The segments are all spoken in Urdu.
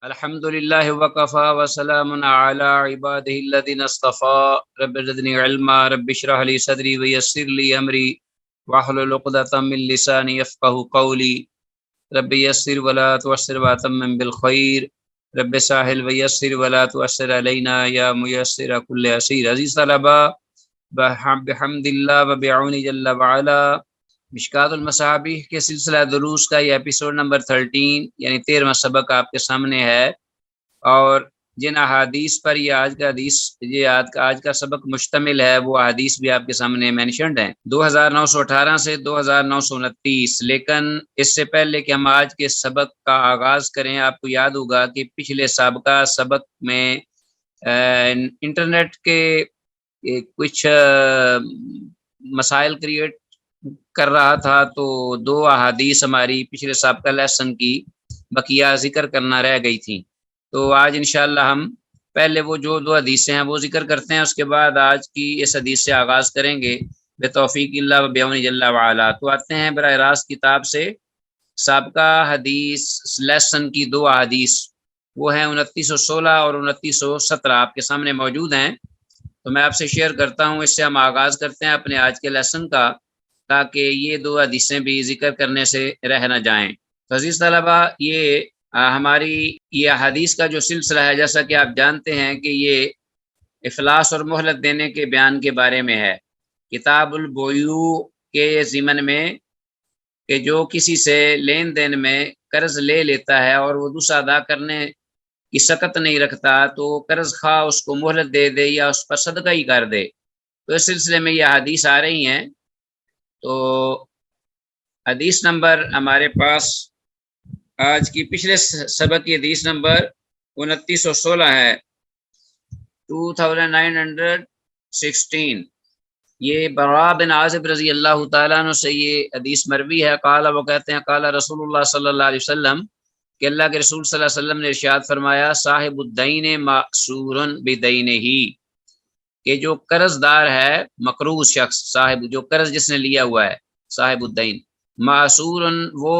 الحمد لله وكفى وسلام على عباده الذين اصطفى رب زدني علما رب اشرح لي صدري ويسر لي امري واحلل عقدة من لساني يفقهوا قولي رب يسر ولا تعسر وتمم بالخير رب سهل ويسر ولا تعسر علينا يا ميسر كل عسير. عزیز طلبہ، بحمد اللہ و بعون جل وعلا مشکات المصابیح کے سلسلہ دروس کا یہ ایپیسوڈ نمبر 13 یعنی 13واں سبق آپ کے سامنے ہے، اور جن احادیث پر یہ آج کا سبق مشتمل ہے وہ احادیث بھی آپ کے سامنے مینشنڈ ہیں 2918 سے 2929. لیکن اس سے پہلے کہ ہم آج کے سبق کا آغاز کریں، آپ کو یاد ہوگا کہ پچھلے سابقہ سبق میں انٹرنیٹ کے کچھ مسائل کریٹ کر رہا تھا، تو 2 احادیث ہماری پچھلے سابقہ لیسن کی بقیہ ذکر کرنا رہ گئی تھی. تو آج انشاءاللہ ہم پہلے وہ جو 2 حدیثیں ہیں وہ ذکر کرتے ہیں، اس کے بعد آج کی اس حدیث سے آغاز کریں گے بتوفیق اللہ و بعون جل وعلا. تو آتے ہیں براہ راست کتاب سے سابقہ حدیث لیسن کی 2 احادیث، وہ ہیں 2916 اور 2917 آپ کے سامنے موجود ہیں. تو میں آپ سے شیئر کرتا ہوں، اس سے ہم آغاز کرتے ہیں اپنے آج کے لیسن کا، تاکہ یہ 2 حدیثیں بھی ذکر کرنے سے رہ نہ جائیں. تو عزیز طلبہ، یہ ہماری یہ حدیث کا جو سلسلہ ہے، جیسا کہ آپ جانتے ہیں کہ یہ افلاس اور مہلت دینے کے بیان کے بارے میں ہے. کتاب البیوع کے ضمن میں کہ جو کسی سے لین دین میں قرض لے لیتا ہے اور وہ دوسرا ادا کرنے کی سکت نہیں رکھتا، تو قرض خواہ اس کو مہلت دے دے یا اس پر صدقہ ہی کر دے. تو اس سلسلے میں یہ حدیث آ رہی ہیں. تو حدیث نمبر ہمارے پاس آج کی پچھلے سبق کی حدیث نمبر 2916 ہے، 2916. یہ براء بن عازب رضی اللہ تعالیٰ عنہ سے یہ حدیث مروی ہے. قال، وہ کہتے ہیں، قال رسول اللہ صلی اللہ علیہ وسلم، کہ اللہ کے رسول صلی اللہ علیہ وسلم نے ارشاد فرمایا، صاحب الدین معصور بدینہ، کہ جو قرض دار ہے، مقروض شخص، صاحب جو قرض جس نے لیا ہوا ہے، صاحب الدین، معصور وہ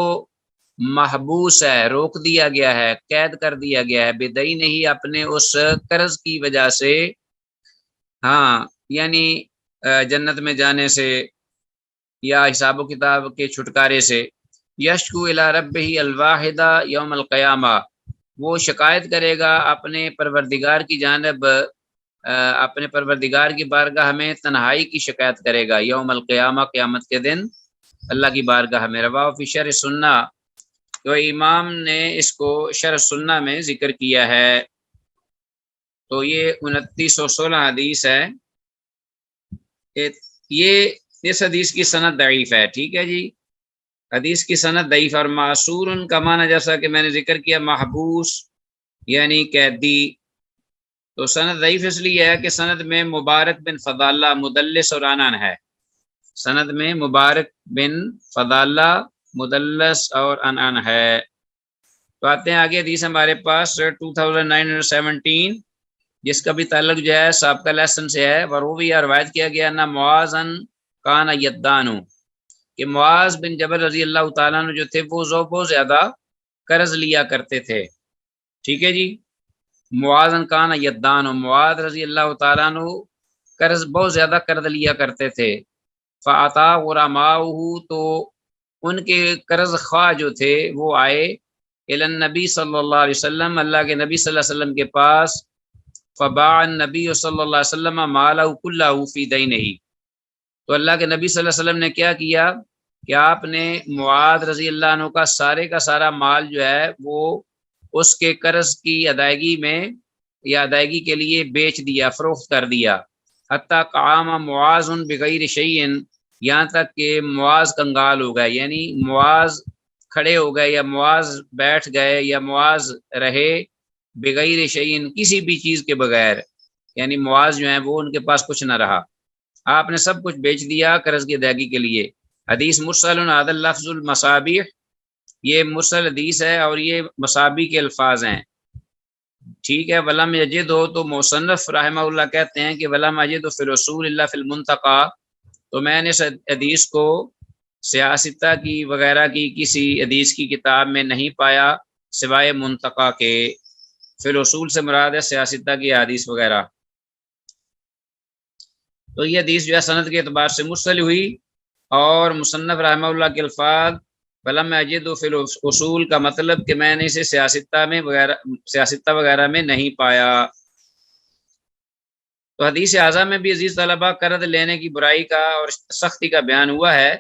محبوس ہے، روک دیا گیا ہے، قید کر دیا گیا ہے، بدینہ ہی اپنے اس قرض کی وجہ سے، ہاں یعنی جنت میں جانے سے یا حساب و کتاب کے چھٹکارے سے. یشکو الی ربہ الواحدہ یوم القیامہ، وہ شکایت کرے گا اپنے پروردگار کی جانب، اپنے پروردگار کی بارگاہ میں تنہائی کی شکایت کرے گا یوم القیامہ، قیامت کے دن اللہ کی بارگاہ میں. رواہ فی شرح سنہ، تو امام نے اس کو شرح سنہ میں ذکر کیا ہے. تو یہ 2916 حدیث ہے. یہ اس حدیث کی سند ضعیف ہے، ٹھیک ہے جی، حدیث کی سند ضعیف. اور معصور کا معنی جیسا کہ میں نے ذکر کیا محبوس یعنی قیدی. تو سند ضعیف اس لیے ہے کہ سند میں مبارک بن فضالہ مدلس اور عنان ہے. سند میں مبارک بن فضالہ مدلس اور عنان ہے. تو آتے ہیں آگے حدیث ہمارے پاس 2917، جس کا بھی تعلق جو ہے سابقہ لیسن سے ہے. وروی روایت کیا گیا نہ معاذن کان یدانو، کہ معاذ بن جبل رضی اللہ تعالیٰ عنہ جو تھے وہ بہت زیادہ قرض لیا کرتے تھے. ٹھیک ہے جی، معاذن کان یدانو، معاذ رضی اللہ تعالیٰ عنہ قرض بہت زیادہ قرض لیا کرتے تھے. فعطا غرماؤہ، تو ان کے قرض خواہ جو تھے وہ آئے الی النبی صلی اللہ علیہ وسلم، اللہ کے نبی صلی اللہ علیہ وسلم کے پاس. فباع النبی صلی اللہ علیہ وسلم مالہ کلہ فی دینہ، تو اللہ کے نبی صلی اللہ علیہ وسلم نے کیا کیا کہ آپ نے معاذ رضی اللہ عنہ کا سارے کا سارا مال جو ہے وہ اس کے قرض کی ادائیگی میں یا ادائیگی کے لیے بیچ دیا، فروخت کر دیا. حتیٰ قام معاذ بغیر شیء، یہاں تک کہ معاذ کنگال ہو گئے، یعنی معاذ کھڑے ہو گئے یا معاذ بیٹھ گئے یا معاذ رہے بغیر شیء، کسی بھی چیز کے بغیر، یعنی معاذ جو ہیں وہ ان کے پاس کچھ نہ رہا، آپ نے سب کچھ بیچ دیا قرض کی ادائیگی کے لیے. حدیث مرسل هذا اللفظ المصابیح، یہ مرسل حدیث ہے اور یہ مصابی کے الفاظ ہیں. ٹھیک ہے. ولم یجد ہو، تو مصنف رحمہ اللہ کہتے ہیں کہ ولم یجد فی رسول اللہ فی المنتقی، تو میں نے اس حدیث کو سیاستہ کی وغیرہ کی کسی حدیث کی کتاب میں نہیں پایا سوائے منتقی کے. فی الاصول سے مراد ہے سیاستہ کی حدیث وغیرہ. تو یہ حدیث جو ہے سند کے اعتبار سے مرسل ہوئی، اور مصنف رحمہ اللہ کے الفاظ فلم اجد فی الاصول کا مطلب کہ میں نے اسے سیاستہ وغیرہ میں نہیں پایا. تو حدیث اعظم میں بھی عزیز طلبہ قرض لینے کی برائی کا اور سختی کا بیان ہوا ہے.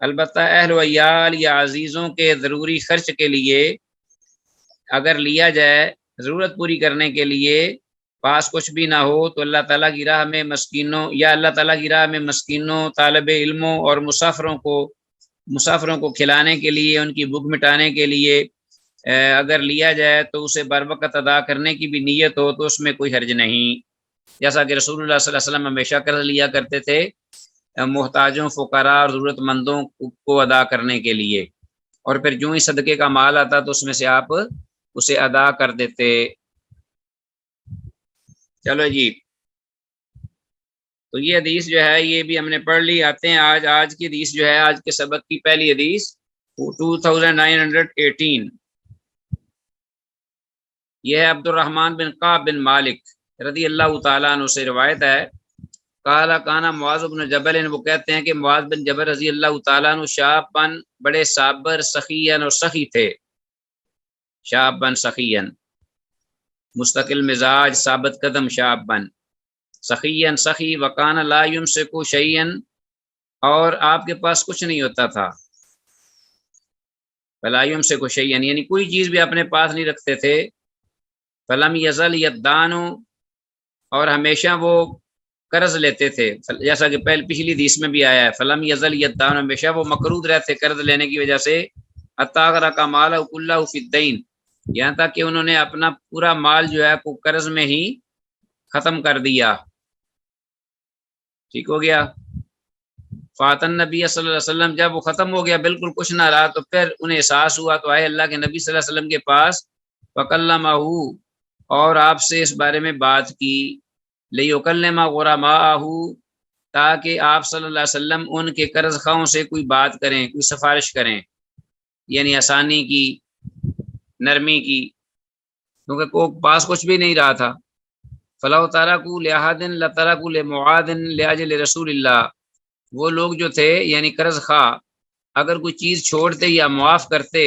البتہ اہل و عیال یا عزیزوں کے ضروری خرچ کے لیے اگر لیا جائے، ضرورت پوری کرنے کے لیے، پاس کچھ بھی نہ ہو، تو اللہ تعالیٰ کی راہ میں مسکینوں طالب علموں اور مسافروں کو کھلانے کے لیے، ان کی بھوک مٹانے کے لیے اگر لیا جائے تو اسے بر وقت ادا کرنے کی بھی نیت ہو تو اس میں کوئی حرج نہیں. جیسا کہ رسول اللہ صلی اللہ علیہ وسلم ہمیشہ قرض لیا کرتے تھے محتاجوں، فقراء اور ضرورت مندوں کو ادا کرنے کے لیے، اور پھر جو ہی صدقے کا مال آتا تو اس میں سے آپ اسے ادا کر دیتے. چلو جی، تو یہ حدیث جو ہے یہ بھی ہم نے پڑھ لی. آتے ہیں آج کی حدیث جو ہے آج کے سبق کی پہلی حدیث 2918. یہ ہے عبد الرحمن بن قعب بن مالک رضی اللہ تعالیٰ عنہ سے روایت ہے. قال کانا معاذ بن جبل، وہ کہتے ہیں کہ معاذ بن جبل رضی اللہ تعالیٰ عنہ شابن، بڑے صابر، سخین اور سخی تھے. شابن سخین، مستقل مزاج، ثابت قدم. شابن سخین، سخی. وکان لا یمسک شیئا، اور آپ کے پاس کچھ نہیں ہوتا تھا. فلا یمسک شیئا یعنی کوئی چیز بھی اپنے پاس نہیں رکھتے تھے. فلم یزل یدان، اور ہمیشہ وہ قرض لیتے تھے، جیسا کہ پچھلی حدیث میں بھی آیا ہے فلم یزل یدان، ہمیشہ وہ مقروض رہتے قرض لینے کی وجہ سے. حتی غرق مالہ کلہ فی الدین، یہاں تک کہ انہوں نے اپنا پورا مال جو ہے قرض میں ہی ختم کر دیا. ٹھیک ہو گیا. فاتن نبی صلی اللہ علیہ وسلم، جب وہ ختم ہو گیا بالکل کچھ نہ رہا تو پھر انہیں احساس ہوا تو آئے اللہ کے نبی صلی اللہ علیہ وسلم کے پاس. فکلمہ، اور آپ سے اس بارے میں بات کی. لیکلم غرماءہ، تاکہ آپ صلی اللہ علیہ وسلم ان کے قرض خواہوں سے کوئی بات کریں، کوئی سفارش کریں، یعنی آسانی کی، نرمی کی، کیونکہ کوئی پاس کچھ بھی نہیں رہا تھا. فلو ترکوا لأحد لترکوا لمعاذ لأجل رسول اللہ، وہ لوگ جو تھے یعنی قرض خواہ اگر کوئی چیز چھوڑتے یا معاف کرتے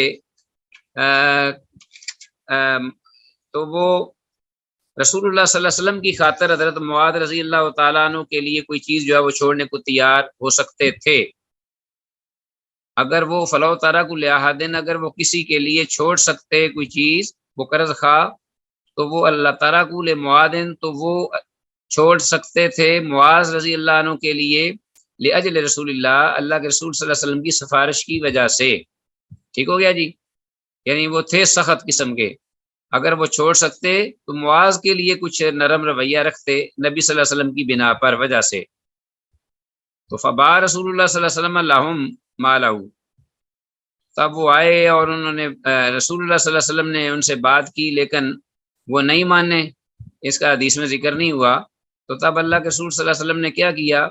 تو وہ رسول اللہ صلی اللہ علیہ وسلم کی خاطر حضرت معاذ رضی اللہ تعالیٰ عنہ کے لیے کوئی چیز جو ہے وہ چھوڑنے کو تیار ہو سکتے تھے. اگر وہ فلو ترکوا لأحد، اگر وہ کسی کے لیے چھوڑ سکتے کوئی چیز، وہ قرض خواہ، تو وہ اللہ ترکوا لمعاذ، تو وہ چھوڑ سکتے تھے معاذ رضی اللہ عنہ کے لیے، لأجل رسول اللہ، اللہ کے رسول صلی اللہ علیہ وسلم کی سفارش کی وجہ سے. ٹھیک ہو گیا جی. یعنی وہ تھے سخت قسم کے، اگر وہ چھوڑ سکتے تو معاذ کے لیے کچھ نرم رویہ رکھتے نبی صلی اللہ علیہ وسلم کی بنا پر وجہ سے. تو فبا رسول اللہ صلی اللہ علیہ وسلم لہم مالہ، تب وہ آئے اور انہوں نے رسول اللہ صلی اللہ علیہ وسلم نے ان سے بات کی، لیکن وہ نہیں مانے، اس کا حدیث میں ذکر نہیں ہوا. تو تب اللہ کے رسول صلی اللہ علیہ وسلم نے کیا کیا؟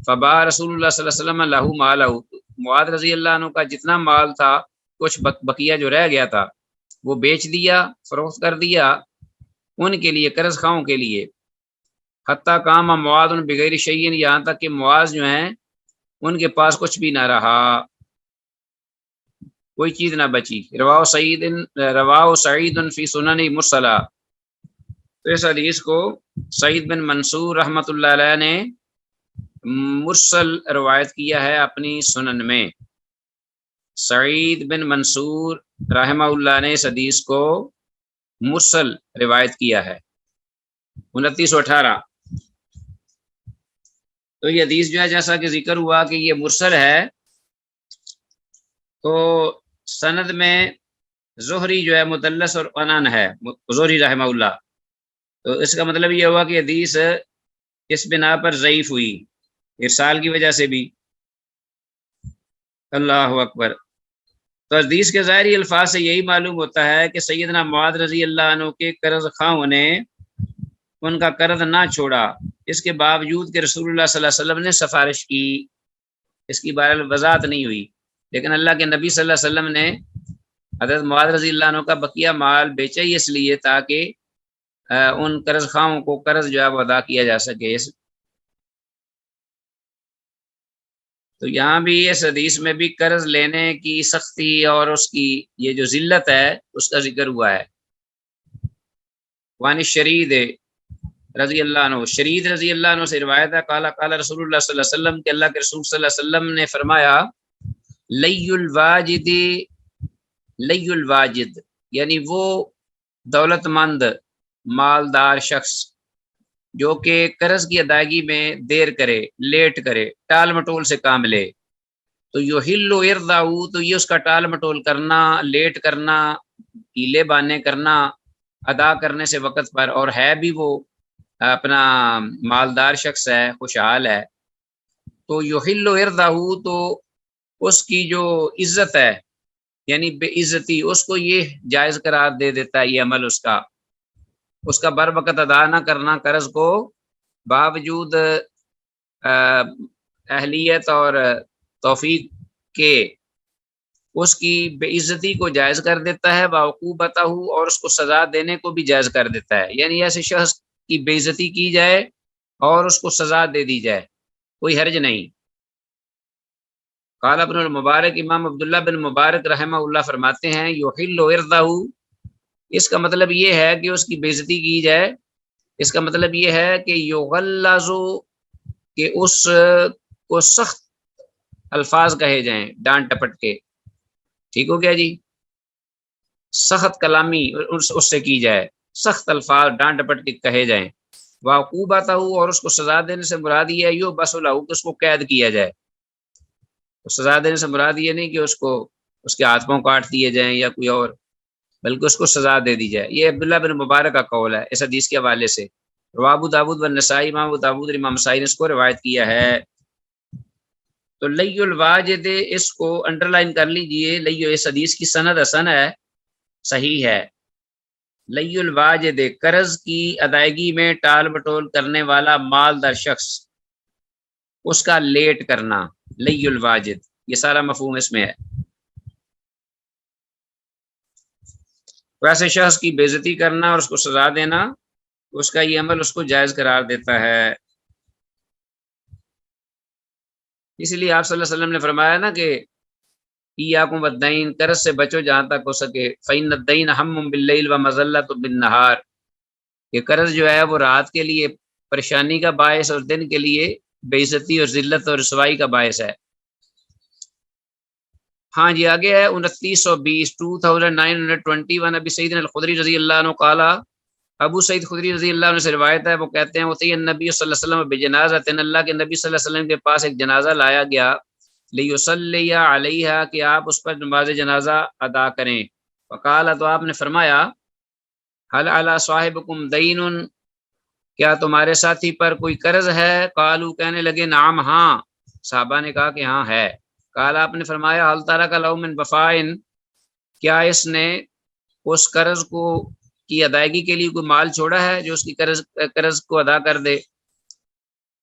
فبا رسول اللہ صلی اللہ علیہ وسلم لہو مالہ، معاذ رضی اللہ عنہ کا جتنا مال تھا، کچھ بقیہ جو رہ گیا تھا وہ بیچ دیا، فروخت کر دیا ان کے لیے، قرض خواہوں کے لیے. حتیٰ قام معاذ بغیر شیء، یہاں تک کہ معاذ جو ہیں ان کے پاس کچھ بھی نہ رہا، کوئی چیز نہ بچی. رواہ سعید فی سنن مرسلہ، تو اس حدیث کو سعید بن منصور رحمۃ اللہ علیہ نے مرسل روایت کیا ہے اپنی سنن میں. سعید بن منصور رحمہ اللہ نے اس حدیث کو مرسل روایت کیا ہے. 2918. تو یہ حدیث جو ہے جیسا کہ ذکر ہوا کہ یہ مرسل ہے، تو سند میں زہری جو ہے مدلس اور عنان ہے، زہری رحمہ اللہ. تو اس کا مطلب یہ ہوا کہ حدیث اس بنا پر ضعیف ہوئی، ارسال کی وجہ سے بھی. اللہ اکبر. تو حدیث کے ظاہری الفاظ سے یہی معلوم ہوتا ہے کہ سیدنا معاذ رضی اللہ عنہ کے قرض خواہوں نے ان کا قرض نہ چھوڑا، اس کے باوجود کہ رسول اللہ صلی اللہ علیہ وسلم نے سفارش کی. اس کی بہرحال وضاحت نہیں ہوئی، لیکن اللہ کے نبی صلی اللہ علیہ وسلم نے حضرت معاذ رضی اللہ عنہ کا بقیہ مال بیچا ہی اس لیے تاکہ ان قرض خواہوں کو قرض جو ہے وہ ادا کیا جا سکے. تو یہاں بھی اس حدیث میں بھی قرض لینے کی سختی اور اس کی یہ جو ذلت ہے اس کا ذکر ہوا ہے. وان شرید رضی اللہ عنہ، شرید رضی اللہ عنہ سے روایت ہے، قال قال رسول اللہ صلی اللہ علیہ وسلم کہ اللہ کے رسول صلی اللہ علیہ وسلم نے فرمایا لی الواجد، لی الواجد یعنی وہ دولت مند مالدار شخص جو کہ قرض کی ادائیگی میں دیر کرے، لیٹ کرے، ٹال مٹول سے کام لے، تو یحل ارضہ، تو یہ اس کا ٹال مٹول کرنا، لیٹ کرنا، ہیلے بانے کرنا ادا کرنے سے وقت پر، اور ہے بھی وہ اپنا مالدار شخص ہے، خوشحال ہے، تو یحل ارضہ، تو اس کی جو عزت ہے یعنی بے عزتی، اس کو یہ جائز قرار دے دیتا ہے یہ عمل اس کا بر وقت ادا نہ کرنا قرض کو، باوجود اہلیت اور توفیق کے اس کی بے عزتی کو جائز کر دیتا ہے، وعقوبتہ، اور اس کو سزا دینے کو بھی جائز کر دیتا ہے. یعنی ایسے شخص کی بے عزتی کی جائے اور اس کو سزا دے دی جائے، کوئی حرج نہیں. قال ابن المبارک، امام عبداللہ بن مبارک رحمہ اللہ فرماتے ہیں یحل ارضہ، اس کا مطلب یہ ہے کہ اس کی بے عزتی کی جائے، اس کا مطلب یہ ہے کہ یغلظ، کہ اس کو سخت الفاظ کہے جائیں، ڈانٹ ٹپٹ کے، ٹھیک ہو گیا جی، سخت کلامی اس سے کی جائے، سخت الفاظ ڈانٹ ٹپٹ کے کہے جائیں. وعقوبتہ، اور اس کو سزا دینے سے مراد یہ ہے یحبس لہ، کہ اس کو قید کیا جائے. سزا دینے سے مراد یہ نہیں کہ اس کو اس کے ہاتھ پاؤں کاٹ دیے جائیں یا کوئی اور، بلکہ اس کو سزا دے دی جائے. یہ عبداللہ بن مبارک کا قول ہے اس حدیث کے حوالے سے. ابو داؤد والنسائی، امام ابو داؤد اور امام نسائی نے اس کو روایت کیا ہے. تو لی الواجد، اس کو انڈر لائن کر لیجئے، لیو اس حدیث کی سند حسن ہے، صحیح ہے. لی الواجد، قرض کی ادائیگی میں ٹال مٹول کرنے والا مالدار شخص، اس کا لیٹ کرنا، لی الواجد، یہ سارا مفہوم اس میں ہے. ویسے شخص کی بے عزتی کرنا اور اس کو سزا دینا، اس کا یہ عمل اس کو جائز قرار دیتا ہے. اس لیے آپ صلی اللہ علیہ وسلم نے فرمایا نا کہ ایاکم والدین، قرض سے بچو جہاں تک ہو سکے، فإن الدین ہم باللیل ومذلۃ بالنہار، کہ قرض جو ہے وہ رات کے لیے پریشانی کا باعث اور دن کے لیے بے عزتی اور ذلت اور رسوائی کا باعث ہے. ہاں جی آگے ہے 2920، 2921. ابی سعید الخدری رضی اللہ عنہ قال، ابو سعید خدری رضی اللہ عنہ سے روایت ہے، وہ کہتے ہیں اتی النبی صلی اللہ علیہ وسلم بجنازۃ، اللہ کے نبی صلی اللہ علیہ وسلم کے پاس ایک جنازہ لایا گیا، لیصلی علیہا، کہ آپ اس پر نماز جنازہ ادا کریں. فقال، تو آپ نے فرمایا هل علی صاحبکم دین، کیا تمہارے ساتھی پر کوئی قرض ہے؟ قالوا، کہنے لگے نعم، ہاں. صحابہ نے کہا کہ ہاں ہے. قال، آپ نے فرمایا هل ترک له من وفاء، کیا اس نے اس قرض کو کی ادائیگی کے لیے کوئی مال چھوڑا ہے جو اس کی قرض کو ادا کر دے؟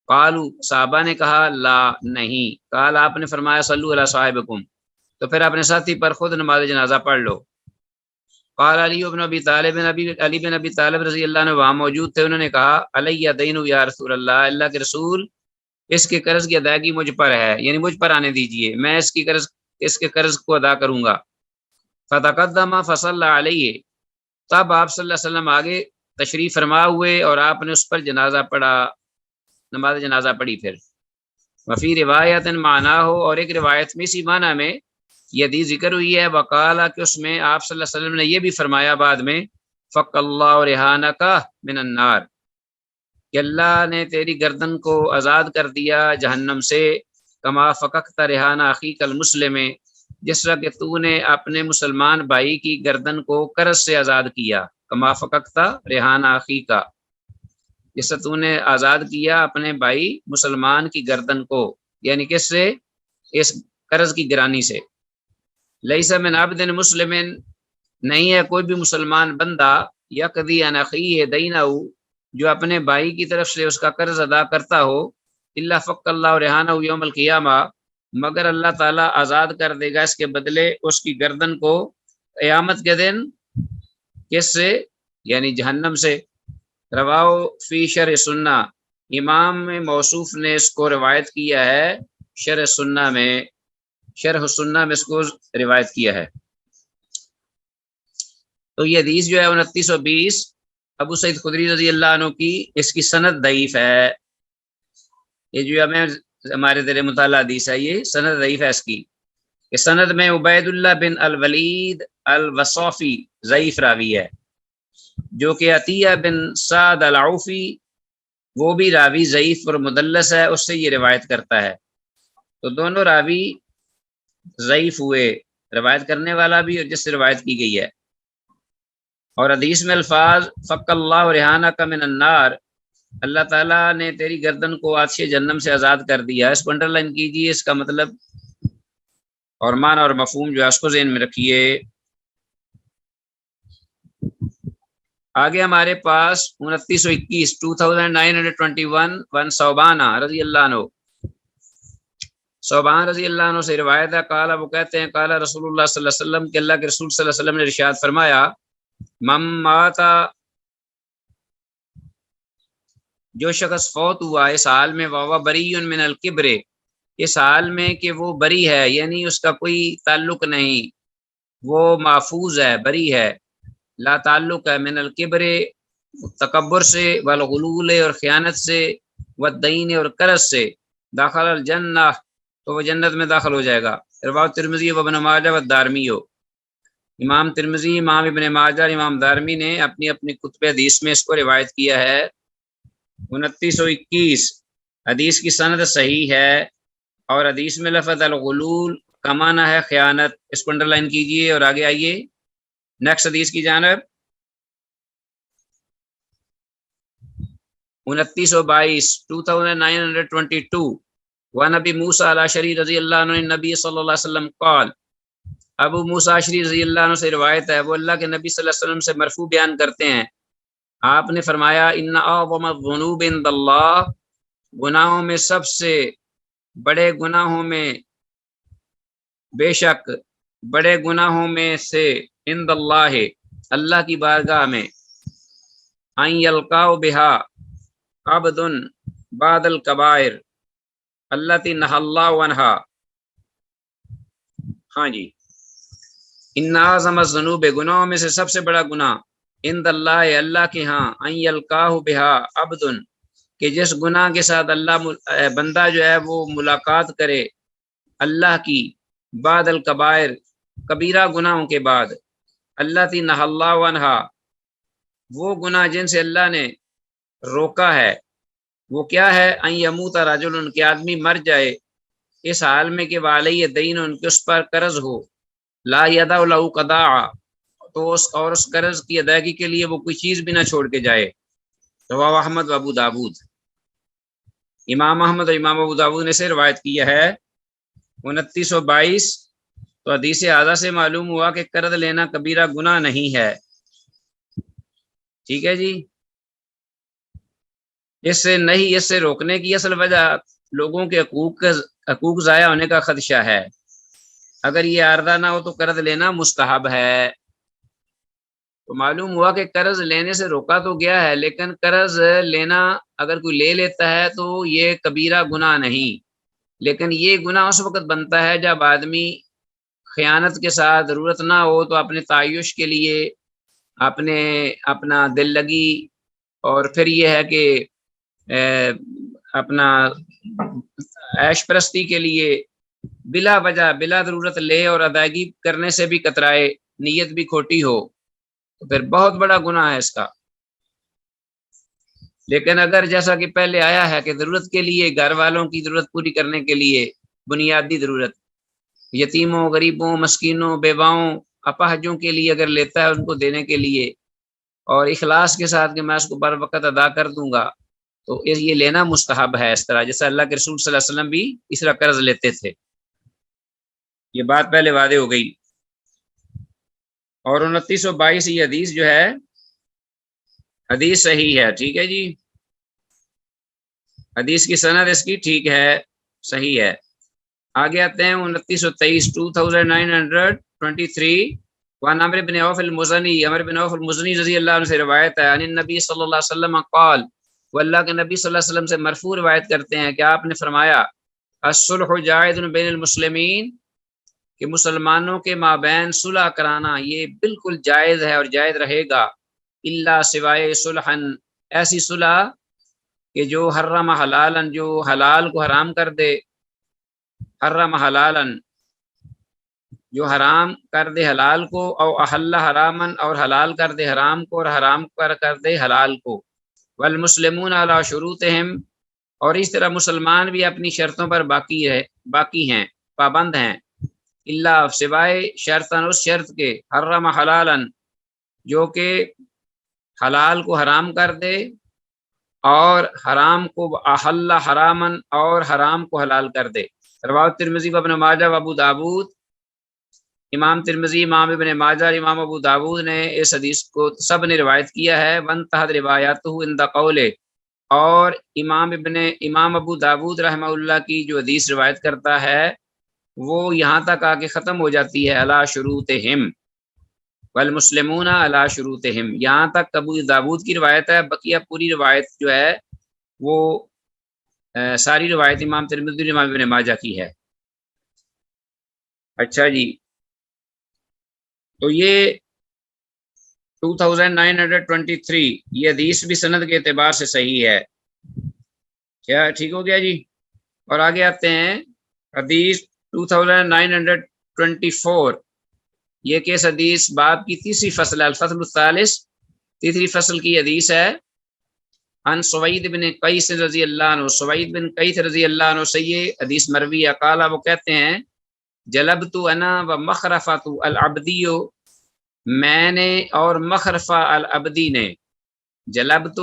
قالوا، صحابہ نے کہا لا، نہیں. قال، آپ نے فرمایا صلو علی صاحبکم، تو پھر اپنے ساتھی پر خود نماز جنازہ پڑھ لو. قال علی بن ابی طالب، علی بن ابی طالب رضی اللہ عنہ وہاں موجود تھے، انہوں نے کہا علی دین یا رسول اللہ، اللہ کے رسول، اس کے قرض کی ادائیگی مجھ پر ہے، یعنی مجھ پر آنے دیجئے، میں اس کے قرض کو ادا کروں گا. فتقدم فصلی علیہ، تب آپ صلی اللہ علیہ وسلم آگے تشریف فرما ہوئے اور آپ نے اس پر جنازہ پڑھا، نماز جنازہ پڑھی. پھر وفی روایت معنی ہو، اور ایک روایت میں اسی معنی میں یہ حدیث ذکر ہوئی ہے، وقالا، کہ اس میں آپ صلی اللہ علیہ وسلم نے یہ بھی فرمایا بعد میں، فق اللہ رہانک من النار، کہ اللہ نے تیری گردن کو آزاد کر دیا جہنم سے، کما فققت رہان اخیک المسلم، جس طرح کہ تو نے اپنے مسلمان بھائی کی گردن کو قرض سے آزاد کیا، کما فققت رہان اخیک، جس سے تو نے آزاد کیا اپنے بھائی مسلمان کی گردن کو، یعنی کس سے؟ اس قرض کی گرانی سے. لیس من عبد مسلم، نہیں ہے کوئی بھی مسلمان بندہ، یقضی عن اخیہ دینہ، جو اپنے بھائی کی طرف سے اس کا قرض ادا کرتا ہو، الا فق اللہ رہانہ یوم القیامہ، مگر اللہ تعالیٰ آزاد کر دے گا اس کے بدلے اس کی گردن کو قیامت کے دن کس سے؟ یعنی جہنم سے۔ رواؤ فی شرح سنہ، امام موصوف نے اس کو روایت کیا ہے شرح سنہ میں، شرح سنہ میں اس کو روایت کیا ہے۔ تو یہ حدیث جو ہے 2920 ابو سعید خدری رضی اللہ عنہ کی، اس کی سند ضعیف ہے۔ یہ جو ہمارے زیر مطالعہ حدیث ہے، یہ سند ضعیف ہے اس کی، کہ سند میں عبید اللہ بن الولید الوصافی ضعیف راوی ہے، جو کہ عطیہ بن سعد العوفی وہ بھی راوی ضعیف اور مدلس ہے، اس سے یہ روایت کرتا ہے۔ تو دونوں راوی ضعیف ہوئے، روایت کرنے والا بھی اور جس سے روایت کی گئی ہے۔ اور حدیث میں الفاظ فق اللہ رحانہ کا من النار، اللہ تعالیٰ نے تیری گردن کو آتش جہنم سے آزاد کر دیا، اس کو انڈر لائن کیجیے، اس کا مطلب اور معنی اور مفہوم جو ہے اس کو ذہن میں رکھیے۔ آگے ہمارے پاس 2921 2921 ون صوبانہ رضی اللہ عنہ، صوبان رضی اللہ عنہ سے روایت ہے، قال وہ کہتے ہیں قال رسول اللہ صلی اللہ علیہ وسلم کہ اللہ کے رسول صلی اللہ علیہ وسلم نے ارشاد فرمایا، من ماتا، جو شخص فوت ہوا اس حال میں، وہو بری من الکبر، اس حال میں کہ وہ بری ہے، یعنی اس کا کوئی تعلق نہیں، وہ محفوظ ہے، بری ہے، لا تعلق ہے، من الکبر تکبر سے، والغلول اور خیانت سے، والدین اور قرض سے، داخل الجنہ تو وہ جنت میں داخل ہو جائے گا۔ رواه ترمذی و ابن ماجہ و دارمی، امام ترمذی، امام ابن ماجہ اور امام دارمی نے اپنی اپنی کتب حدیث میں اس کو روایت کیا ہے۔ 2921 حدیث کی سند صحیح ہے، اور حدیث میں لفظ الغلول کا معنی ہے خیانت، اس کو انڈر لائن کیجئے اور آگے آئیے نیکسٹ حدیث کی جانب۔ 2922 2922 ونبی موسیٰ الاشعری رضی اللہ عنہ نبی صلی اللہ علیہ وسلم قال، ابو موسیٰ اشعری رضی اللہ عنہ سے روایت ہے، وہ اللہ کے نبی صلی اللہ علیہ وسلم سے مرفوع بیان کرتے ہیں، آپ نے فرمایا، ان اعظم الذنوب عند اللہ، گناہوں میں سب سے بڑے گناہوں میں، بے شک بڑے گناہوں میں سے، عند اللہ اللہ کی بارگاہ میں، ان یلقاء بہا عبد بعد الکبائر التی نہى اللہ عنہا۔ ہاں جی، ان اعظم الذنوب، گناہوں میں سے سب سے بڑا گناہ، عند اللہ اللہ کے ہاں، ان یلقاہ بہا عبد، کہ جس گناہ کے ساتھ اللہ بندہ جو ہے وہ ملاقات کرے اللہ کی، بعد الکبائر کبیرہ گناہوں کے بعد، التی نہى اللہ عنہا، وہ گناہ جن سے اللہ نے روکا ہے، وہ کیا ہے، ان یموت رجل، کہ آدمی مر جائے، اس حال میں کہ وعلیہ دین، ان کے اس پر قرض ہو، لا یدع لہ قضاء، تو اس قرض کی ادائیگی کے لیے وہ کوئی چیز بھی نہ چھوڑ کے جائے۔ رواه احمد و ابو داود، امام احمد اور امام ابو داود نے سے روایت کیا ہے۔ 2922 تو حدیث اعلیٰ سے معلوم ہوا کہ قرض لینا کبیرہ گناہ نہیں ہے، ٹھیک ہے جی۔ اس سے نہیں، اس سے روکنے کی اصل وجہ لوگوں کے حقوق ضائع ہونے کا خدشہ ہے، اگر یہ عارضہ نہ ہو تو قرض لینا مستحب ہے۔ تو معلوم ہوا کہ قرض لینے سے روکا تو گیا ہے، لیکن قرض لینا اگر کوئی لے لیتا ہے تو یہ کبیرہ گناہ نہیں، لیکن یہ گناہ اس وقت بنتا ہے جب آدمی خیانت کے ساتھ، ضرورت نہ ہو تو اپنے تعیش کے لیے، اپنا دل لگی، اور پھر یہ ہے کہ اپنا عیش پرستی کے لیے بلا وجہ بلا ضرورت لے اور ادائیگی کرنے سے بھی کترائے، نیت بھی کھوٹی ہو، تو پھر بہت بڑا گناہ ہے اس کا۔ لیکن اگر جیسا کہ پہلے آیا ہے کہ ضرورت کے لیے، گھر والوں کی ضرورت پوری کرنے کے لیے، بنیادی ضرورت، یتیموں، غریبوں، مسکینوں، بیواؤں، اپاہجوں کے لیے اگر لیتا ہے، ان کو دینے کے لیے، اور اخلاص کے ساتھ کہ میں اس کو بر وقت ادا کر دوں گا، تو یہ لینا مستحب ہے، اس طرح جیسا اللہ کے رسول صلی اللہ علیہ وسلم بھی اس طرح قرض لیتے تھے، یہ بات پہلے واضح ہو گئی۔ اور 2922 یہ حدیث جو ہے حدیث صحیح ہے، ٹھیک ہے جی، حدیث کی سند اس کی ٹھیک ہے، صحیح ہے۔ آگے آتے ہیں 2923 2923 وعن عمرو بن عوف المزنی، عمرو بن عوف المزنی رضی اللہ عنہ سے روایت ہے، عن النبی صلی اللہ علیہ وسلم قال، وہ اللہ کے نبی صلی اللہ علیہ وسلم سے مرفوع روایت کرتے ہیں کہ آپ نے فرمایا الصلح جائز بین المسلمین، کہ مسلمانوں کے مابین صلح کرانا یہ بالکل جائز ہے اور جائز رہے گا، الا سوائے صلحن، ایسی صلح کہ جو حرم حلالن، جو حلال کو حرام کر دے، حرم حلالن، جو حرام کر دے حلال کو، او احل حرامن، اور حلال کر دے حرام کو، اور حرام کر دے حلال کو، والمسلمون علی شروطہم، اور اس طرح مسلمان بھی اپنی شرطوں پر باقی ہیں، پابند ہیں، اللہ سوائے شرطن، اس شرط کے، حرم حلالن، جو کہ حلال کو حرام کر دے، اور حرام کو احل حرامن، اور حرام کو حلال کر دے۔ رواه ترمذی و ابن ماجہ و ابو داود، امام ترمذی، امام ابن ماجہ، امام ابو داود نے اس حدیث کو سب نے روایت کیا ہے، وانتہت روایاتہ عند قولہ، اور امام ابو داود رحمہ اللہ کی جو حدیث روایت کرتا ہے وہ یہاں تک آ کے ختم ہو جاتی ہے علی شروطہم والمسلمون علی شروطہم، یہاں تک ابو داود کی روایت ہے، بقیہ پوری روایت جو ہے وہ ساری روایت امام ترمذی، امام ابن ماجہ کی ہے۔ اچھا جی، تو یہ 2923 یہ حدیث بھی سند کے اعتبار سے صحیح ہے، کیا ٹھیک ہو گیا جی؟ اور آگے آتے ہیں حدیث 2924، یہ کیس حدیث باب کی تیسری فصل ہے، الفصل الثالث، تیسری فصل کی حدیث ہے، عن سوید بن قیس رضی اللہ عنہ، سوید بن قیس رضی اللہ عنہ سے یہ حدیث مروی ہے، قال، وہ کہتے ہیں جلبت انا و مخرفۃ العبدی، میں نے اور مخرفہ العبدی نے، جلبت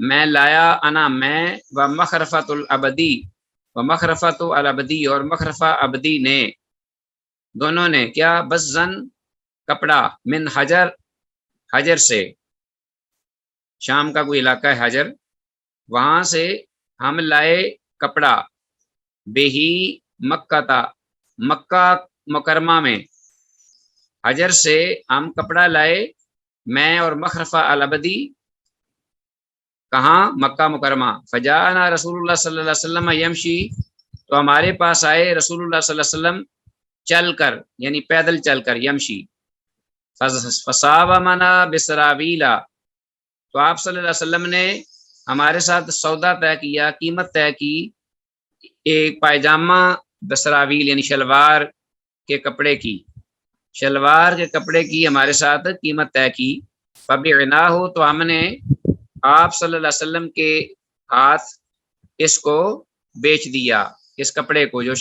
میں لایا، انا میں، و مخرفۃ العبدی، و مخرفۃ العبدی، اور مخرفہ عبدی نے، دونوں نے کیا، بزن کپڑا، من حجر، حجر سے، شام کا کوئی علاقہ ہے حجر، وہاں سے ہم لائے کپڑا، بہی مکہ تا، مکہ مکرمہ میں، حجر سے ہم کپڑا لائے، میں اور مخرفہ العبدی، کہاں، مکہ مکرمہ، فجاءنا رسول اللہ صلی اللہ علیہ وسلم یمشی، تو ہمارے پاس آئے رسول اللہ صلی اللہ علیہ وسلم چل کر، یعنی پیدل چل کر، یمشی، فصابمنا بسراویلا، تو آپ صلی اللہ علیہ وسلم نے ہمارے ساتھ سودا طے کیا، قیمت طے کی، ایک پائجامہ، بسراویل یعنی شلوار کے کپڑے کی، شلوار کے کپڑے کی ہمارے ساتھ قیمت طے کی، فبعناہ، تو ہم نے آپ صلی اللہ علیہ وسلم کے ہاتھ اس کو بیچ دیا، اس کپڑے کو جو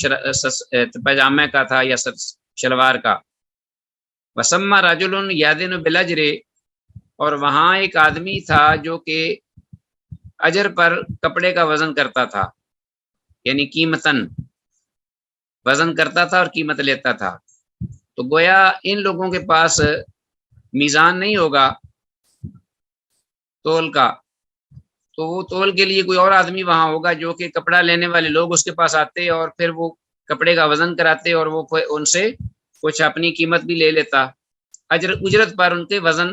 پائجامے کا تھا یا شلوار کا، وسمى رجل یادن بالاجر، اور وہاں ایک آدمی تھا جو کہ اجر پر کپڑے کا وزن کرتا تھا، یعنی قیمتاً وزن کرتا تھا اور قیمت لیتا تھا، تو گویا ان لوگوں کے پاس میزان نہیں ہوگا تول کا، تو وہ تول کے لیے کوئی اور آدمی وہاں ہوگا جو کہ کپڑا لینے والے لوگ اس کے پاس آتے اور پھر وہ کپڑے کا وزن کراتے اور وہ ان سے کچھ اپنی قیمت بھی لے لیتا، اجرت پر، ان کے وزن،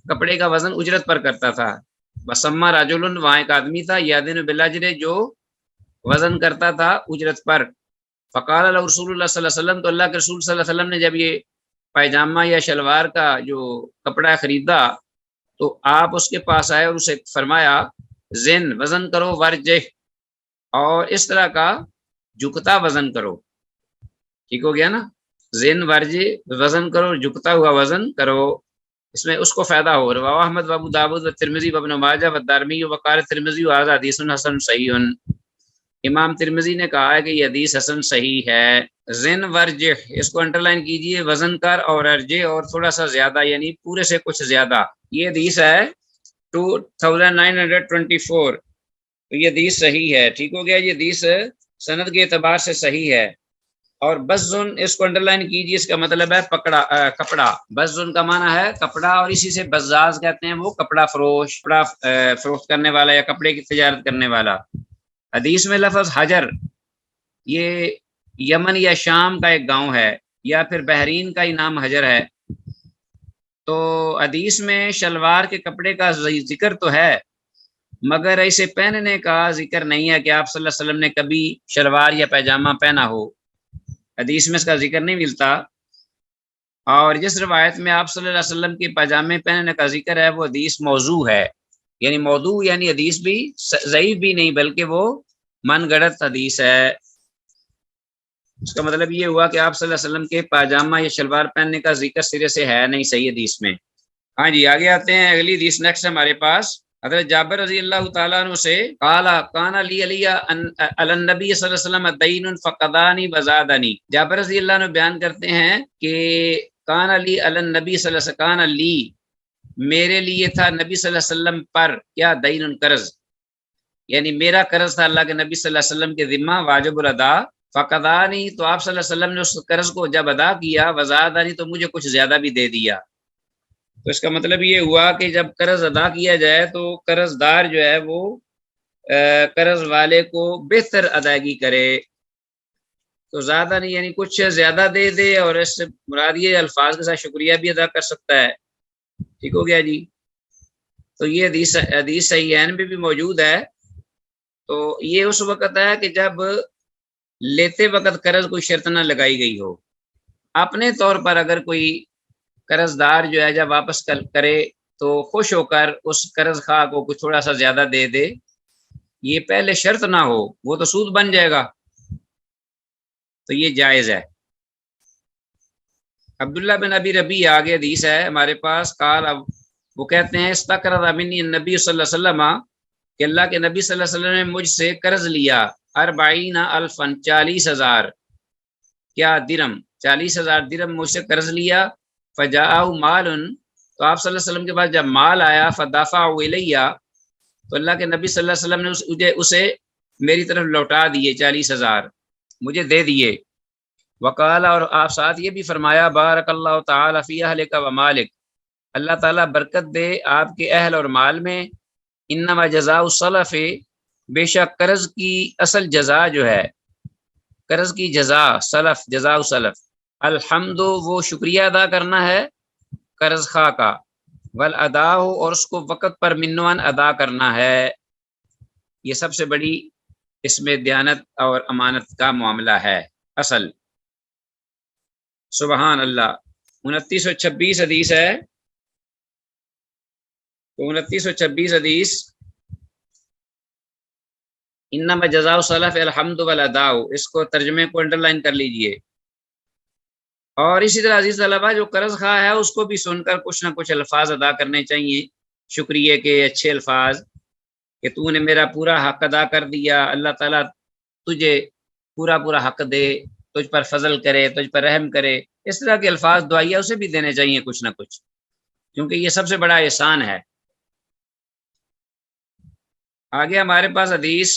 کپڑے کا وزن اجرت پر کرتا تھا، وسمى رجل، وہاں ایک آدمی تھا، یادن بالاجر، جو وزن کرتا تھا اجرت پر، فقال له رسول اللہ صلی اللہ علیہ وسلم، تو اللہ کے رسول صلی اللہ علیہ وسلم نے جب یہ پائجامہ یا شلوار کا جو کپڑا خریدا تو آپ اس کے پاس آئے اور اسے فرمایا زن، وزن کرو، ورجہ، اور اس طرح کا جھکتا وزن کرو، ٹھیک ہو گیا نا، زن ورجہ، وزن کرو، جھکتا ہوا وزن کرو، اس میں اس کو فائدہ ہو۔ رواه احمد و ابو داود و ترمذی و ابن ماجہ و دارمی و وقال ترمذی هذا حدیث حسن صحیح، امام ترمذی نے کہا ہے کہ یہ حدیث حسن صحیح ہے۔ زن ورجہ، اس کو انڈر لائن کیجئے، وزن کر، اور ارجہ، اور تھوڑا سا زیادہ، یعنی پورے سے کچھ زیادہ، یہ حدیث ہے 2924، تو یہ حدیث صحیح ہے، ٹھیک ہو گیا، یہ حدیث سند کے اعتبار سے صحیح ہے۔ اور بزن، اس کو انڈر لائن کیجئے، اس کا مطلب ہے کپڑا، بزن کا معنی ہے کپڑا، اور اسی سے بزاز کہتے ہیں وہ کپڑا فروش، کپڑا فروخت کرنے والا یا کپڑے کی تجارت کرنے والا۔ حدیث میں لفظ حجر، یہ یمن یا شام کا ایک گاؤں ہے، یا پھر بحرین کا ہی نام حجر ہے، تو حدیث میں شلوار کے کپڑے کا ذکر تو ہے، مگر اسے پہننے کا ذکر نہیں ہے کہ آپ صلی اللہ علیہ وسلم نے کبھی شلوار یا پیجامہ پہنا ہو، حدیث میں اس کا ذکر نہیں ملتا۔ اور جس روایت میں آپ صلی اللہ علیہ وسلم کے پاجامے پہننے کا ذکر ہے وہ حدیث موضوع ہے، یعنی موضوع یعنی حدیث بھی ضعیف بھی نہیں بلکہ وہ من گڑت حدیث ہے۔ اس کا مطلب یہ ہوا کہ آپ صلی اللہ علیہ وسلم کے پاجامہ یا شلوار پہننے کا ذکر سرے سے ہے نہیں صحیح حدیث میں۔ ہاں جی آگے آتے ہیں، اگلی حدیث نیکسٹ ہمارے پاس حضرت جابر رضی اللہ تعالیٰ عنہ سے قال کان علی النبی صلی اللہ علیہ وسلم دین فقدانی وزادنی، جابر رضی اللہ عنہ بیان کرتے ہیں کہ کان علی النبی صلی اللہ علیہ وسلم، کان علی میرے لیے تھا نبی صلی اللہ علیہ وسلم پر کیا دین قرض، یعنی میرا قرض تھا اللہ کے نبی صلی اللہ علیہ وسلم کے ذمہ واجب الادا، فقدانی تو آپ صلی اللہ علیہ وسلم نے اس قرض کو جب ادا کیا، وزادنی تو مجھے کچھ زیادہ بھی دے دیا۔ تو اس کا مطلب یہ ہوا کہ جب قرض ادا کیا جائے تو قرض دار جو ہے وہ قرض والے کو بہتر ادائیگی کرے، تو زیادہ نہیں یعنی کچھ زیادہ دے دے، اور اس سے مراد یہ الفاظ کے ساتھ شکریہ بھی ادا کر سکتا ہے۔ ٹھیک ہو گیا جی، تو یہ حدیث صحیحین میں بھی موجود ہے۔ تو یہ اس وقت ہے کہ جب لیتے وقت قرض کوئی شرط نہ لگائی گئی ہو، اپنے طور پر اگر کوئی قرض دار جو ہے جب واپس کرے تو خوش ہو کر اس قرض خواہ کو کچھ تھوڑا سا زیادہ دے دے، یہ پہلے شرط نہ ہو، وہ تو سود بن جائے گا، تو یہ جائز ہے۔ عبداللہ بن ابی ربیع آگے حدیث ہے ہمارے پاس، قال اب وہ کہتے ہیں استقرض منی النبی صلی اللہ علیہ وسلم، کہ اللہ کے نبی صلی اللہ علیہ وسلم نے مجھ سے قرض لیا 40,000 40,000 کیا درم، 40,000 درم مجھ سے قرض لیا، فجاءہ مال تو آپ صلی اللہ علیہ وسلم کے پاس جب مال آیا، فدفعہ الیہ تو اللہ کے نبی صلی اللہ علیہ وسلم نے اسے میری طرف لوٹا دیے، 40,000 مجھے دے دیے۔ وقال اور آپ ساتھ یہ بھی فرمایا بارک اللہ تعالی فی اہلک و مالک، اللہ تعالیٰ برکت دے آپ کے اہل اور مال میں، انما جزاء السلف بے شک قرض کی اصل جزا جو ہے، قرض کی جزا سلف، جزاء سلف، الحمد وہ شکریہ ادا کرنا ہے قرض خواہ کا، والادا اور اس کو وقت پر منوان ادا کرنا ہے، یہ سب سے بڑی اس میں دیانت اور امانت کا معاملہ ہے اصل۔ سبحان اللہ۔ 2926 حدیث ہے، 2926 حدیث، انما جزاء سلف الحمد والادا، اس کو ترجمے کو انڈر لائن کر لیجئے۔ اور اسی طرح عزیز طلبہ جو قرض خواہ ہے اس کو بھی سن کر کچھ نہ کچھ الفاظ ادا کرنے چاہیے شکریہ کے، اچھے الفاظ، کہ تو نے میرا پورا حق ادا کر دیا، اللہ تعالیٰ تجھے پورا حق دے، تجھ پر فضل کرے، تجھ پر رحم کرے، اس طرح کے الفاظ دعائیہ اسے بھی دینے چاہیے کچھ نہ کچھ، کیونکہ یہ سب سے بڑا احسان ہے۔ آگے ہمارے پاس حدیث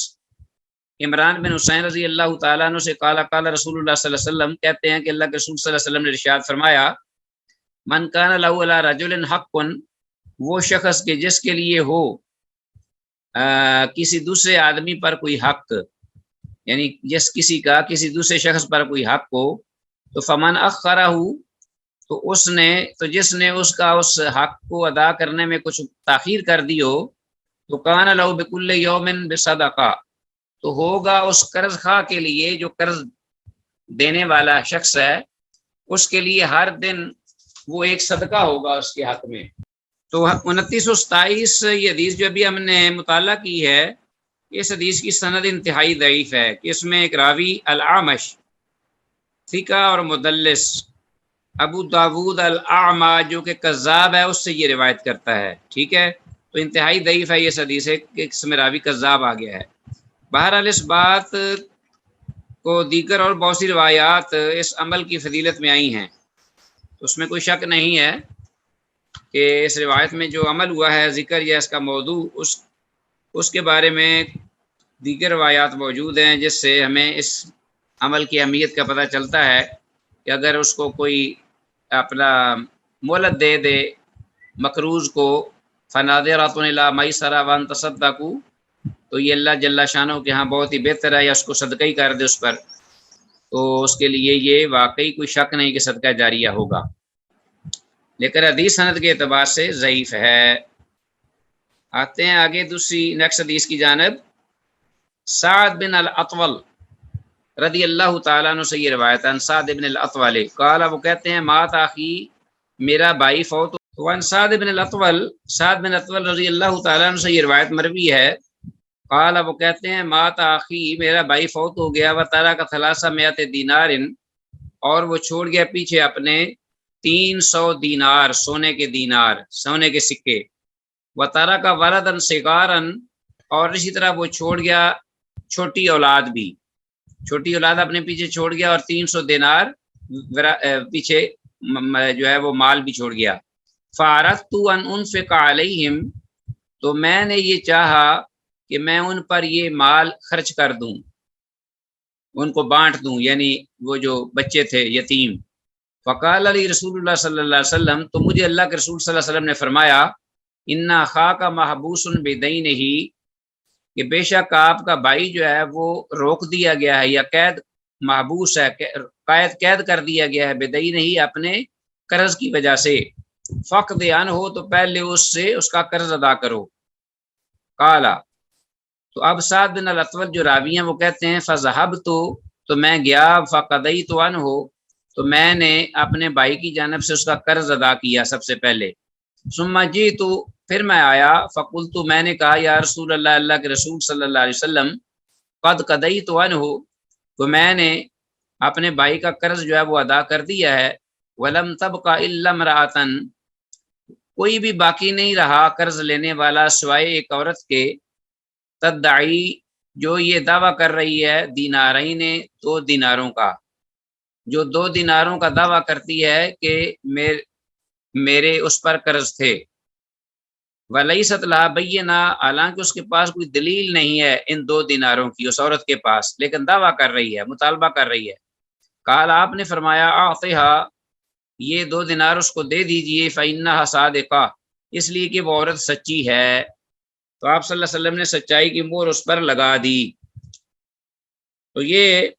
عمران بن حسین رضی اللہ تعالیٰ عنہ سے قال قال رسول اللہ صلی اللہ علیہ وسلم، کہتے ہیں کہ اللہ کے رسول صلی اللہ علیہ وسلم نے ارشاد فرمایا، من کان لہ علی رجل حق، وہ شخص کے جس کے لیے ہو کسی دوسرے آدمی پر کوئی حق، یعنی جس کسی کا کسی دوسرے شخص پر کوئی حق ہو، تو فمن اخرہ، تو جس نے اس کا اس حق کو ادا کرنے میں کچھ تاخیر کر دی ہو، تو کان لہ بکل یوم بصدقہ، تو ہوگا اس قرض خواہ کے لیے جو قرض دینے والا شخص ہے اس کے لیے ہر دن وہ ایک صدقہ ہوگا اس کے حق میں۔ تو 2927 یہ حدیث جو ابھی ہم نے مطالعہ کی ہے، اس حدیث کی سند انتہائی ضعیف ہے کہ اس میں ایک راوی الاعمش ثقہ اور مدلس ابو داود الاعمى جو کہ کذاب ہے اس سے یہ روایت کرتا ہے، ٹھیک ہے، تو انتہائی ضعیف ہے یہ حدیث ہے کہ اس میں راوی کذاب آ گیا ہے۔ بہرحال اس بات کو دیگر اور بہت سی روایات اس عمل کی فضیلت میں آئی ہیں، تو اس میں کوئی شک نہیں ہے کہ اس روایت میں جو عمل ہوا ہے ذکر یا اس کا موضوع، اس کے بارے میں دیگر روایات موجود ہیں جس سے ہمیں اس عمل کی اہمیت کا پتہ چلتا ہے کہ اگر اس کو کوئی اپنا مہلت دے دے مقروض کو، فناظرۃ الی میسرۃ وان تصدقوا، تو یہ اللہ جل شانہ کے ہاں بہت ہی بہتر ہے، یا اس کو صدقہ ہی کر دے اس پر، تو اس کے لیے یہ واقعی کوئی شک نہیں کہ صدقہ جاریہ ہوگا۔ لیکن حدیث سند کے اعتبار سے ضعیف ہے۔ آتے ہیں آگے دوسری نیکسٹ حدیث کی جانب۔ سعد بن الاطول رضی اللہ تعالیٰ عنہ سے یہ روایت ہے، سعد بن الاطول قال، وہ کہتے ہیں مات آخی، میرا بھائی فوت۔ وان سعد بن الاطول، سعد بن الاطول رضی اللہ تعالیٰ عنہ سے یہ روایت مروی ہے، قال، وہ کہتے ہیں مات آخی، میرا بھائی فوت ہو گیا، و ترک ثلاث مئات دینار، اور وہ چھوڑ گیا پیچھے اپنے 300 دینار، سونے کے دینار، سونے کے سکے، و ترک ولدا صغارا، اور اسی طرح وہ چھوڑ گیا چھوٹی اولاد بھی، چھوٹی اولاد اپنے پیچھے چھوڑ گیا، اور 300 دینار پیچھے جو ہے وہ مال بھی چھوڑ گیا۔ فَأَرَدْتُ أَنْ أُنْفِقَ عَلَيْهِمْ، تو میں نے یہ چاہا کہ میں ان پر یہ مال خرچ کر دوں، ان کو بانٹ دوں، یعنی وہ جو بچے تھے یتیم۔ فقال علی رسول اللہ صلی اللہ علیہ وسلم، تو مجھے اللہ کے رسول صلی اللہ علیہ وسلم نے فرمایا، اِنَّ أَخَاكَ مَحْبُوسٌ بِدَيْنِهِ، کہ بے شک آپ کا بھائی جو ہے وہ روک دیا گیا ہے، یا قید، محبوس ہے، قید کر دیا گیا ہے، بدینہ، اپنے قرض کی وجہ سے۔ فقد عنہ، تو پہلے اس سے اس کا قرض ادا کرو۔ قالا، تو اب سعد بن الاطول جو راوی ہیں وہ کہتے ہیں فذهبت، تو میں گیا، فقضیت عنہ، تو میں نے اپنے بھائی کی جانب سے اس کا قرض ادا کیا سب سے پہلے۔ ثم جئت، پھر میں آیا، فقلت، میں نے کہا یا رسول اللہ، اللہ کے رسول صلی اللہ علیہ وسلم، قد قضیت عنہ، تو میں نے اپنے بھائی کا قرض جو ہے وہ ادا کر دیا ہے۔ ولم تبق الا امرأۃ، کوئی بھی باقی نہیں رہا قرض لینے والا سوائے ایک عورت کے، تدعی، جو یہ دعویٰ کر رہی ہے، دینارین، 2 دیناروں کا، جو 2 دیناروں کا دعویٰ کرتی ہے کہ میرے اس پر قرض تھے۔ ولیست لہا بینہ، حالانکہ اس کے پاس کوئی دلیل نہیں ہے ان 2 دیناروں کی، اس عورت کے پاس، لیکن دعویٰ کر رہی ہے، مطالبہ کر رہی ہے۔ قال، آپ نے فرمایا، اعطھا، یہ 2 دینار اس کو دے دیجئے، فإنھا صادقہ، اس لیے کہ وہ عورت سچی ہے۔ تو آپ صلی اللہ علیہ وسلم نے سچائی کی مہر اس پر لگا دی۔ تو یہ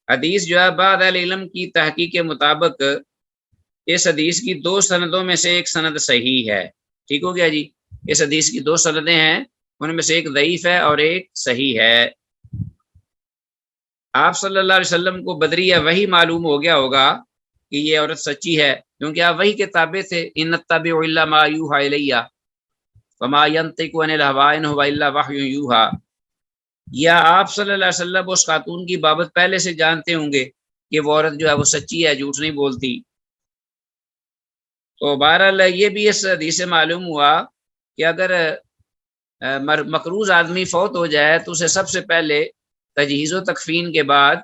حدیث جو ہے بعض اہل علم کی تحقیق کے مطابق اس حدیث کی 2 سندوں میں سے ایک سند صحیح ہے۔ ٹھیک ہو گیا جی، اس حدیث کی 2 سندیں ہیں، ان میں سے ایک ضعیف ہے اور ایک صحیح ہے۔ آپ صلی اللہ علیہ وسلم کو بدریہ وہی معلوم ہو گیا ہوگا کہ یہ عورت سچی ہے، کیونکہ آپ وہی کے تابع تھے۔ ان اتبع الا ما یوحى الی وما ينطق عن الهوى ان هو الا وحی یوحى، یا آپ صلی اللہ علیہ وسلم اس خاتون کی بابت پہلے سے جانتے ہوں گے کہ وہ عورت جو ہے وہ سچی ہے، جھوٹ نہیں بولتی۔ تو بہرحال یہ بھی اس حدیث سے معلوم ہوا کہ اگر مقروض آدمی فوت ہو جائے تو اسے سب سے پہلے تجہیز و تکفین کے بعد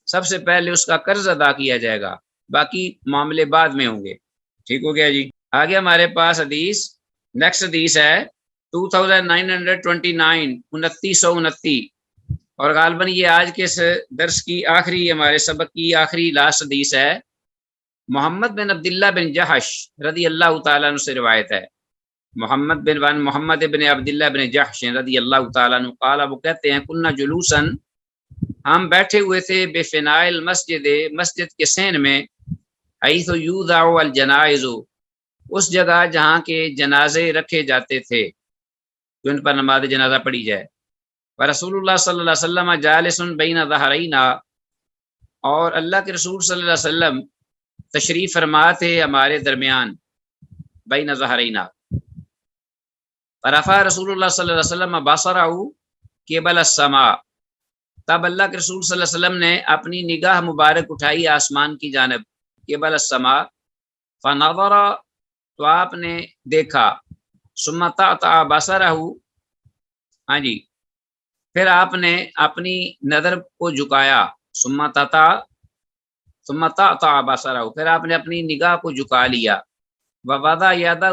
سب سے پہلے اس کا قرض ادا کیا جائے گا، باقی معاملے بعد میں ہوں گے۔ ٹھیک ہو گیا جی۔ آگے ہمارے پاس حدیث، نیکسٹ حدیث ہے 2929، 2929، اور غالباً یہ آج کے اس درس کی آخری، ہمارے سبق کی آخری لاسٹ حدیث ہے۔ محمد بن عبداللہ بن جحش رضی اللہ تعالیٰ عنہ سے روایت ہے، محمد بن عبداللہ بن جحش رضی اللہ تعالیٰ عنہ قال، وہ کہتے ہیں کننا جلوسن، ہم بیٹھے ہوئے تھے، بے فنائل مسجد، مسجد کے سین میں، حیث یوضع الجنائز، اس جگہ جہاں کے جنازے رکھے جاتے تھے، جو ان پر نماز جنازہ پڑھی جائے۔ ورسول اللہ صلی اللہ علیہ وسلم جالس بین ظہرینا، اور اللہ کے رسول صلی اللہ علیہ وسلم تشریف فرما تھے ہمارے درمیان، بین ظہرینا۔ فرفع رسول اللہ صلی اللہ علیہ وسلم بصرہ قبل السماء، تب اللہ کے رسول صلی اللہ علیہ وسلم نے اپنی نگاہ مبارک اٹھائی آسمان کی جانب، قبل السماء، فنظر، تو آپ نے دیکھا، ثم تعطع بصرہ، ہاں جی، پھر آپ نے اپنی نظر کو جھکایا، ثم تعطع بصرہ، پھر آپ نے اپنی نگاہ کو جھکا لیا، ووضع یدہ،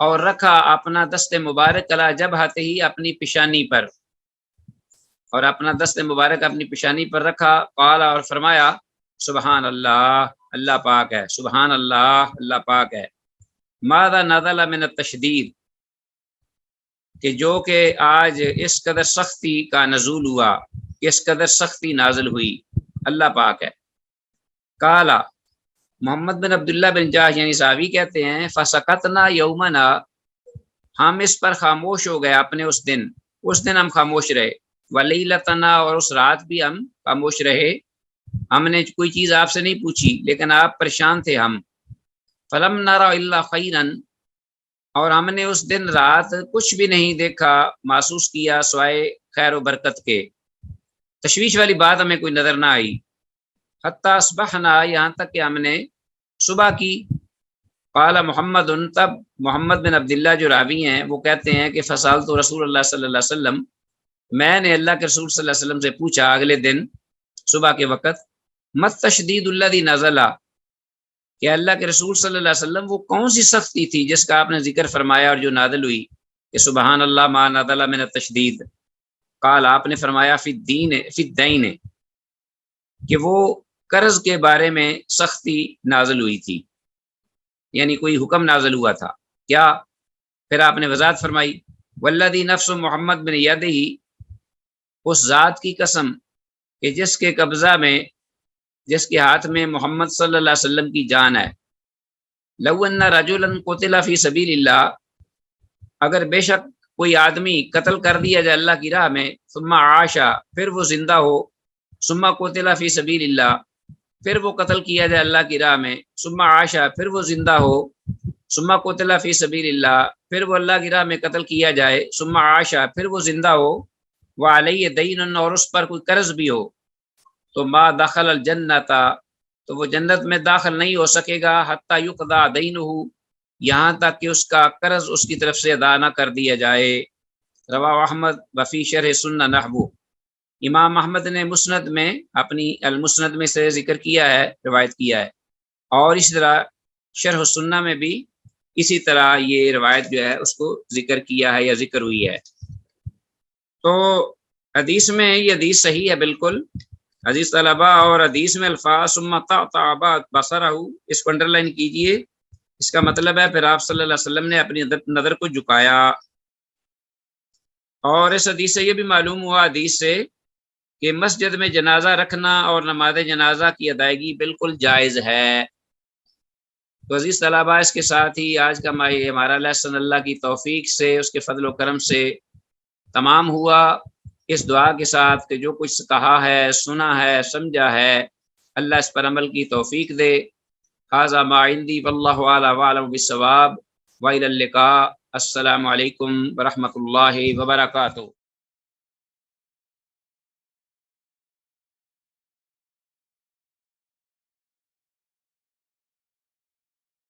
اور رکھا اپنا دست مبارک، علی جبہتہ، اپنی پیشانی پر، اور اپنا دست مبارک اپنی پیشانی پر رکھا، قال، اور فرمایا، سبحان اللہ، اللہ پاک ہے، سبحان اللہ، اللہ پاک ہے، ماذا نزل من التشدید، کہ جو کہ آج اس قدر سختی کا نزول ہوا، اس قدر سختی نازل ہوئی، اللہ پاک ہے۔ قال، محمد بن عبداللہ بن جاش یعنی صحابی کہتے ہیں فسکتنا یومنا، ہم اس پر خاموش ہو گئے اپنے اس دن ہم خاموش رہے، ولیلتنا، اور اس رات بھی ہم خاموش رہے، ہم نے کوئی چیز آپ سے نہیں پوچھی لیکن آپ پریشان تھے ہم، فلم نرى الا خیرا، اور ہم نے اس دن رات کچھ بھی نہیں دیکھا محسوس کیا سوائے خیر و برکت کے، تشویش والی بات ہمیں کوئی نظر نہ آئی، حتی اصبحنا، یہاں تک کہ ہم نے صبح کی، قال محمد، تب محمد بن عبداللہ جو راوی ہیں وہ کہتے ہیں کہ فسالت رسول اللہ صلی اللہ علیہ وسلم، میں نے اللہ کے رسول صلی اللہ علیہ وسلم سے پوچھا اگلے دن صبح کے وقت، مت تشدید الذی نزل، کہ اللہ کے رسول صلی اللہ علیہ وسلم وہ کون سی سختی تھی جس کا آپ نے ذکر فرمایا اور جو نازل ہوئی کہ سبحان اللہ ما نزل من التشدید، قال، آپ نے فرمایا فی الدین، کہ وہ قرض کے بارے میں سختی نازل ہوئی تھی، یعنی کوئی حکم نازل ہوا تھا کیا؟ پھر آپ نے وضاحت فرمائی، والذی نفس محمد بن یدہ، اس ذات کی قسم کہ جس کے قبضہ میں، جس کے ہاتھ میں محمد صلی اللہ علیہ وسلم کی جان ہے، لو ان رجلا قتل فی سبیل اللہ، اگر بے شک کوئی آدمی قتل کر دیا جائے اللہ کی راہ میں، ثم عاشا، پھر وہ زندہ ہو، ثم قتل فی سبیل اللہ، پھر وہ قتل کیا جائے اللہ کی راہ میں، ثم عاشا، پھر وہ زندہ ہو، ثم قتل فی سبیل اللہ، پھر وہ اللہ کی راہ میں قتل کیا جائے، ثم عاشا، پھر وہ زندہ ہو، وعلیہ دین، اور اس پر کوئی قرض بھی ہو، تو ما دخل الجنت، تو وہ جنت میں داخل نہیں ہو سکے گا، حتی یقضى دینہ، یہاں تک کہ اس کا قرض اس کی طرف سے ادا نہ کر دیا جائے، رواه احمد وفی شرح سنہ نحو، امام احمد نے مسند میں اپنی المسند میں سے ذکر کیا ہے، روایت کیا ہے، اور اسی طرح شرح سنہ میں بھی اسی طرح یہ روایت جو ہے اس کو ذکر کیا ہے یا ذکر ہوئی ہے۔ تو حدیث میں یہ حدیث صحیح ہے بالکل، حدیث طلبہ، اور حدیث میں الفاظ ثم قطع بصرہ، اس کو انڈر لائن کیجئے، اس کا مطلب ہے پھر آپ صلی اللہ علیہ وسلم نے اپنی نظر کو جھکایا، اور اس حدیث سے یہ بھی معلوم ہوا حدیث سے کہ مسجد میں جنازہ رکھنا اور نماز جنازہ کی ادائیگی بالکل جائز ہے۔ تو عزیز طلبہ، اس کے ساتھ ہی آج کا ہمارا لیسن اللہ کی توفیق سے، اس کے فضل و کرم سے تمام ہوا، اس دعا کے ساتھ کہ جو کچھ کہا ہے، سنا ہے، سمجھا ہے، اللہ اس پر عمل کی توفیق دے۔ ھذا ما عندی واللہ اعلم واعلم بالصواب، والى اللقاء، السلام علیکم ورحمۃ اللہ وبرکاتہ۔